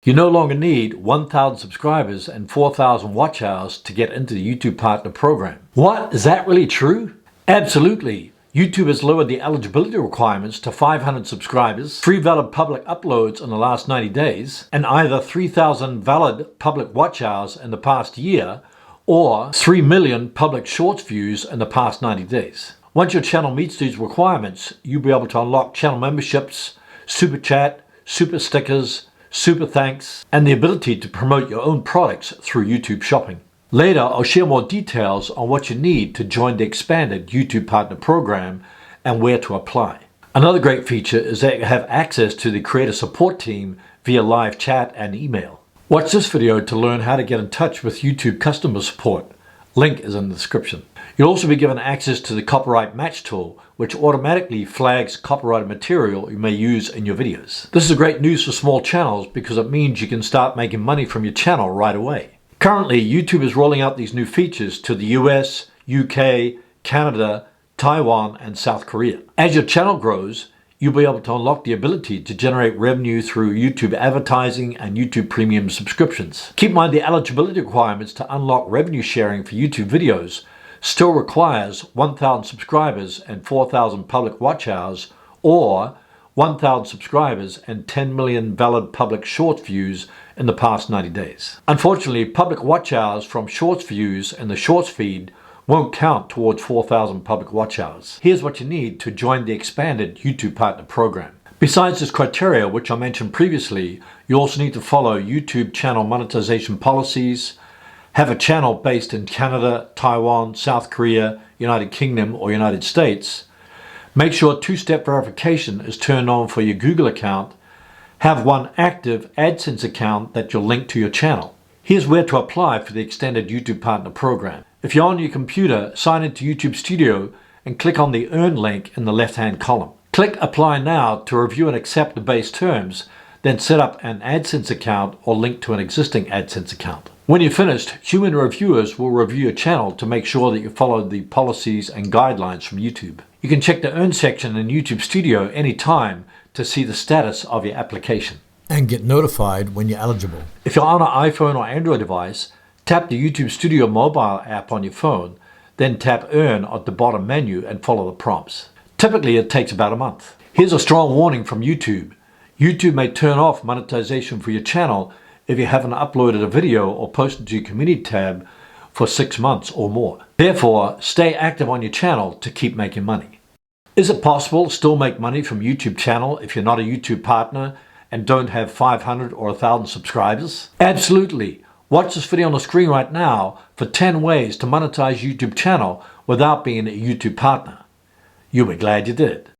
You no longer need 1,000 subscribers and 4,000 watch hours to get into the YouTube Partner Program. What? Is that really true? Absolutely. YouTube has lowered the eligibility requirements to 500 subscribers, 3 valid public uploads in the last 90 days, and either 3,000 valid public watch hours in the past year or 3 million public shorts views in the past 90 days. Once your channel meets these requirements, you'll be able to unlock channel memberships, super chat, super stickers, super thanks, and the ability to promote your own products through YouTube Shopping. Later, I'll share more details on what you need to join the expanded YouTube Partner Program and where to apply. Another great feature is that you have access to the creator support team via live chat and email. Watch this video to learn how to get in touch with YouTube customer support. Link is in the description. You'll also be given access to the Copyright Match tool, which automatically flags copyrighted material you may use in your videos. This is great news for small channels because it means you can start making money from your channel right away. Currently, YouTube is rolling out these new features to the US, UK, Canada, Taiwan, and South Korea. As your channel grows, you'll be able to unlock the ability to generate revenue through YouTube advertising and YouTube Premium subscriptions. Keep in mind the eligibility requirements to unlock revenue sharing for YouTube videos still requires 1,000 subscribers and 4,000 public watch hours, or 1,000 subscribers and 10 million valid public shorts views in the past 90 days. Unfortunately, public watch hours from shorts views in the shorts feed won't count towards 4,000 public watch hours. Here's what you need to join the expanded YouTube Partner Program. Besides this criteria, which I mentioned previously, you also need to follow YouTube channel monetization policies, have a channel based in Canada, Taiwan, South Korea, United Kingdom, or United States, make sure two-step verification is turned on for your Google account, have one active AdSense account that you'll link to your channel. Here's where to apply for the extended YouTube Partner Program. If you're on your computer, sign into YouTube Studio and click on the Earn link in the left-hand column. Click Apply Now to review and accept the base terms, then set up an AdSense account or link to an existing AdSense account. When you're finished, human reviewers will review your channel to make sure that you follow the policies and guidelines from YouTube. You can check the Earn section in YouTube Studio anytime to see the status of your application and get notified when you're eligible. If you're on an iPhone or Android device, tap the YouTube Studio mobile app on your phone, then tap Earn at the bottom menu and follow the prompts. Typically, it takes about a month. Here's a strong warning from YouTube. YouTube may turn off monetization for your channel if you haven't uploaded a video or posted to your community tab for 6 months or more. Therefore, stay active on your channel to keep making money. Is it possible to still make money from YouTube channel if you're not a YouTube partner and don't have 500 or 1,000 subscribers? Absolutely. Watch this video on the screen right now for 10 ways to monetize YouTube channel without being a YouTube partner. You'll be glad you did.